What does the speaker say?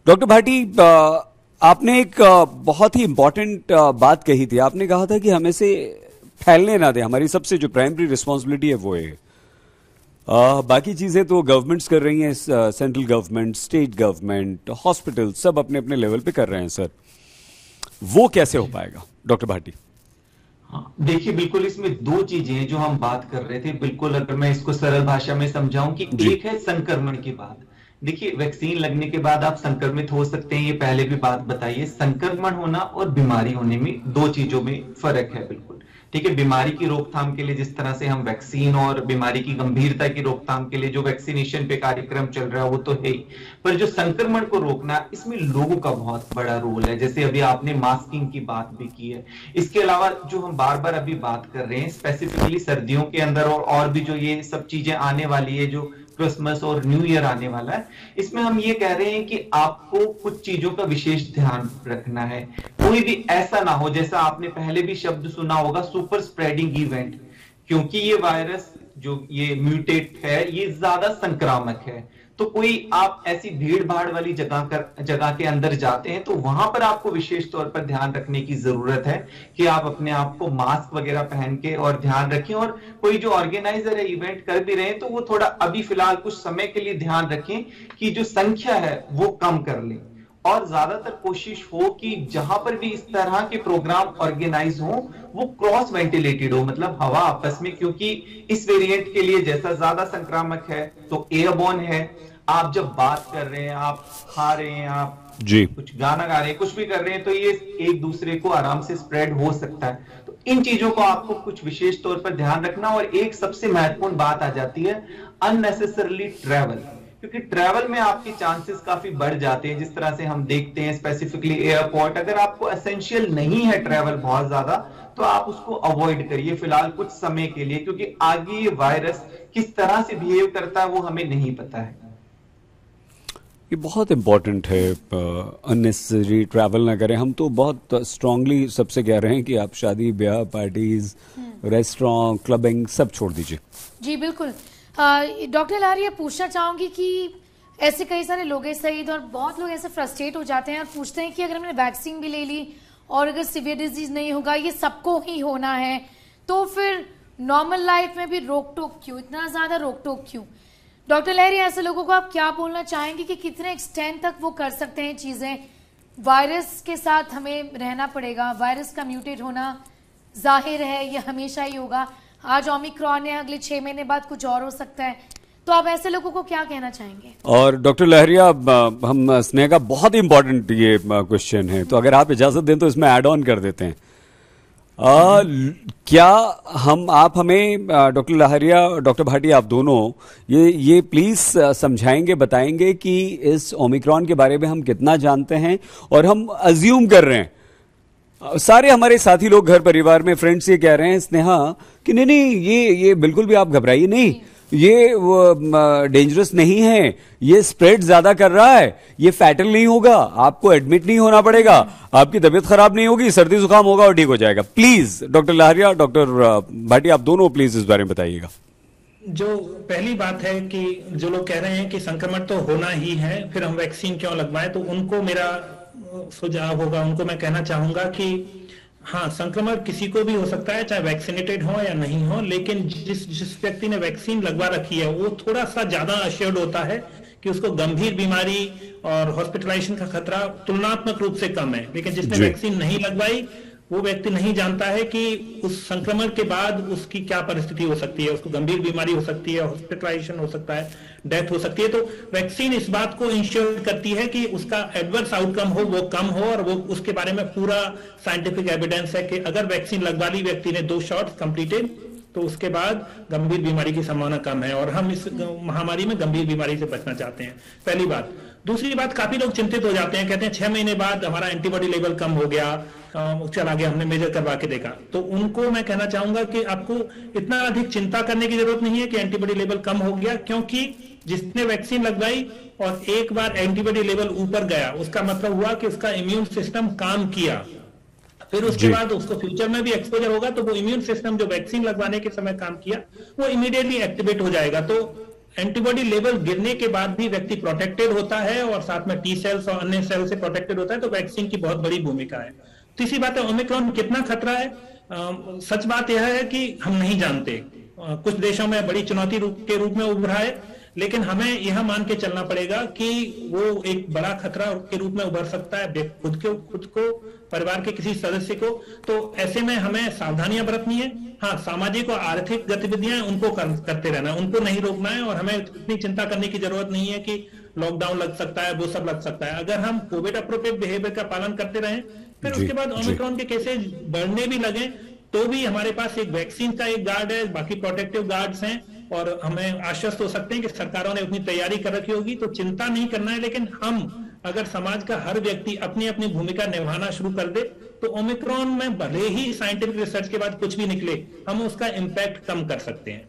Doctor Bhati, आपने एक बहुत ही इंपॉर्टेंट बात कही थी। आपने कहा था कि हमें से फैलने ना दें, हमारी सबसे जो प्राइमरी रिस्पॉन्सिबिलिटी है वो है। बाकी चीजें तो गवर्नमेंट्स कर रही हैं, central government, state government, hospital सब अपने अपने लेवल पे कर रहे हैं सर। वो कैसे हो पाएगा डॉक्टर भाटी? हाँ, देखिए बिल्कुल इसमें दो चीजें हैं जो हम बात कर रहे थे। बिल्कुल अगर मैं इसको सरल भाषा में समझाऊं कि जी एक है संक्रमण की बात। देखिए वैक्सीन लगने के बाद आप संक्रमित हो सकते हैं, ये पहले भी बात बताइए। संक्रमण होना और बीमारी होने में दो चीजों में फर्क है बिल्कुल। ठीक है, बीमारी की रोकथाम के लिए जिस तरह से हम वैक्सीन और बीमारी की गंभीरता की रोकथाम के लिए जो वैक्सीनेशन पे कार्यक्रम चल रहा है वो तो है ही, पर जो संक्रमण को रोकना इसमें लोगों का बहुत बड़ा रोल है। जैसे अभी आपने मास्किंग की बात भी की है। इसके अलावा जो हम बार बार अभी बात कर रहे हैं स्पेसिफिकली सर्दियों के अंदर और भी जो ये सब चीजें आने वाली है, जो क्रिसमस और न्यू ईयर आने वाला है, इसमें हम ये कह रहे हैं कि आपको कुछ चीजों का विशेष ध्यान रखना है। कोई भी ऐसा ना हो, जैसा आपने पहले भी शब्द सुना होगा, सुपर स्प्रेडिंग इवेंट। क्योंकि ये वायरस जो ये म्यूटेट है ये ज्यादा संक्रामक है, तो कोई आप ऐसी भीड़ भाड़ वाली जगह के अंदर जाते हैं तो वहां पर आपको विशेष तौर पर ध्यान रखने की जरूरत है कि आप अपने आप को मास्क वगैरह पहन के और ध्यान रखें। और कोई जो ऑर्गेनाइजर है इवेंट कर भी रहे हैं तो वो थोड़ा अभी फिलहाल कुछ समय के लिए ध्यान रखें कि जो संख्या है वो कम कर लें। और ज्यादातर कोशिश हो कि जहां पर भी इस तरह के प्रोग्राम ऑर्गेनाइज हो वो क्रॉस वेंटिलेटेड हो, मतलब हवा आपस में, क्योंकि इस वेरिएंट के लिए जैसा ज्यादा संक्रामक है तो एयरबोर्न है। आप जब बात कर रहे हैं, आप खा रहे हैं, आप जी कुछ गाना गा रहे हैं, कुछ भी कर रहे हैं, तो ये एक दूसरे को आराम से स्प्रेड हो सकता है। तो इन चीजों को आपको कुछ विशेष तौर पर ध्यान रखना। और एक सबसे महत्वपूर्ण बात आ जाती है अननेसेसरली ट्रैवल, क्योंकि ट्रैवल में आपके चांसेस काफी बढ़ जाते हैं। जिस तरह से हम देखते हैं स्पेसिफिकली एयरपोर्ट, अगर आपको एसेंशियल नहीं है ट्रैवल बहुत ज्यादा तो आप उसको अवॉइड करिए फिलहाल कुछ समय के लिए, क्योंकि आगे ये वायरस किस तरह से बिहेव करता है वो हमें नहीं पता है। ये बहुत इम्पोर्टेंट है, अननेसेसरी ट्रैवल ना करें। हम तो बहुत स्ट्रांगली सबसे कह रहे हैं कि आप शादी ब्याह पार्टीज रेस्टोरेंट क्लबिंग सब छोड़ दीजिए। जी बिल्कुल। डॉक्टर लारिया, पूछना चाहूंगी कि ऐसे कई सारे लोग हैं सईद, और बहुत लोग ऐसे फ्रस्ट्रेट हो जाते हैं और पूछते हैं कि अगर हमने वैक्सीन भी ले ली और अगर सीवियर डिजीज नहीं होगा, ये सबको ही होना है, तो फिर नॉर्मल लाइफ में भी रोक टोक क्यों, इतना ज्यादा रोक टोक क्यों? डॉक्टर लहरी, ऐसे लोगों को आप क्या बोलना चाहेंगे कि कितने एक्सटेंड तक वो कर सकते हैं चीजें? वायरस के साथ हमें रहना पड़ेगा, वायरस का म्यूटेट होना जाहिर है ये हमेशा ही होगा। आज ओमिक्रॉन है, अगले 6 महीने बाद कुछ और हो सकता है, तो आप ऐसे लोगों को क्या कहना चाहेंगे? और डॉक्टर लहरिया, हम स्नेह का बहुत ही इंपॉर्टेंट ये क्वेश्चन है, तो अगर आप इजाजत दें तो इसमें ऐड ऑन कर देते हैं। क्या आप हमें डॉक्टर लहरिया, डॉक्टर भाटी, आप दोनों ये प्लीज समझाएंगे, बताएंगे कि इस ओमिक्रॉन के बारे में हम कितना जानते हैं और हम अज्यूम कर रहे हैं। सारे हमारे साथी लोग घर परिवार में फ्रेंड्स ये कह रहे हैं स्नेहा कि नहीं नहीं ये बिल्कुल भी आप घबराइए नहीं, ये डेंजरस नहीं है, ये स्प्रेड ज्यादा कर रहा है, ये फैटल नहीं होगा, आपको एडमिट नहीं होना पड़ेगा, आपकी तबीयत खराब नहीं होगी, सर्दी जुकाम होगा और ठीक हो जाएगा। Please doctor Lahariya, doctor Bhati, आप दोनों प्लीज इस बारे में बताइएगा। जो पहली बात है कि जो लोग कह रहे हैं कि संक्रमण तो होना ही है, फिर हम वैक्सीन क्यों लगवाएं, तो उनको मेरा सुझाव होगा, उनको मैं कहना चाहूंगा कि हाँ, संक्रमण किसी को भी हो सकता है, चाहे वैक्सीनेटेड हो या नहीं हो, लेकिन जिस व्यक्ति ने वैक्सीन लगवा रखी है वो थोड़ा सा ज्यादा अश्योर्ड होता है कि उसको गंभीर बीमारी और हॉस्पिटलाइजेशन का खतरा तुलनात्मक रूप से कम है। लेकिन जिसने वैक्सीन नहीं लगवाई वो व्यक्ति नहीं जानता है कि उस संक्रमण के बाद उसकी क्या परिस्थिति हो सकती है, उसको गंभीर बीमारी हो सकती है, हॉस्पिटलाइजेशन हो सकता है, डेथ हो सकती है। तो वैक्सीन इस बात को इंश्योर करती है कि उसका एडवर्स आउटकम हो वो कम हो, और वो उसके बारे में पूरा साइंटिफिक एविडेंस है कि अगर वैक्सीन लगवा ली व्यक्ति ने 2 शॉट्स कंप्लीटेड तो उसके बाद गंभीर बीमारी की संभावना कम है, और हम इस महामारी में गंभीर बीमारी से बचना चाहते हैं, पहली बात। दूसरी बात, काफी लोग चिंतित हो जाते हैं, कहते हैं 6 महीने बाद हमारा एंटीबॉडी लेवल कम हो गया, चला गया, हमने मेजर करवा के देखा। तो उनको मैं कहना चाहूंगा कि आपको इतना अधिक चिंता करने की जरूरत नहीं है कि एंटीबॉडी लेवल कम हो गया, क्योंकि जिसने वैक्सीन लगवाई और एक बार एंटीबॉडी लेवल ऊपर गया उसका मतलब हुआ कि उसका इम्यून सिस्टम काम किया, फिर उसके बाद उसको फ्यूचर में भी एक्सपोजर होगा तो वो इम्यून सिस्टम जो वैक्सीन लगवाने के समय काम किया वो इमीडिएटली एक्टिवेट हो जाएगा। तो एंटीबॉडी लेवल गिरने के बाद भी व्यक्ति प्रोटेक्टेड होता है और साथ में टी सेल्स और अन्य सेल से प्रोटेक्टेड होता है, तो वैक्सीन की बहुत बड़ी भूमिका है। तीसरी बात है, ओमिक्रॉन कितना खतरा है। सच बात यह है कि हम नहीं जानते। कुछ देशों में बड़ी चुनौती के रूप में उभरा है, लेकिन हमें यह मान के चलना पड़ेगा कि वो एक बड़ा खतरा के रूप में उभर सकता है खुद को, परिवार के किसी सदस्य को। तो ऐसे में हमें सावधानियां बरतनी है। हाँ, सामाजिक और आर्थिक गतिविधियां उनको करते रहना है, उनको नहीं रोकना है, और हमें इतनी चिंता करने की जरूरत नहीं है कि लॉकडाउन लग सकता है, वो सब लग सकता है। अगर हम कोविड अप्रोप्रिएट बिहेवियर का पालन करते रहें, फिर उसके बाद ओमिक्रॉन के केसेस बढ़ने भी लगे तो भी हमारे पास एक वैक्सीन का एक गार्ड है, बाकी प्रोटेक्टिव गार्ड्स हैं, और हमें आश्वस्त हो सकते हैं कि सरकारों ने अपनी तैयारी कर रखी होगी, तो चिंता नहीं करना है। लेकिन हम अगर समाज का हर व्यक्ति अपनी अपनी भूमिका निभाना शुरू कर दे, तो ओमिक्रॉन में भले ही साइंटिफिक रिसर्च के बाद कुछ भी निकले, हम उसका इम्पैक्ट कम कर सकते हैं।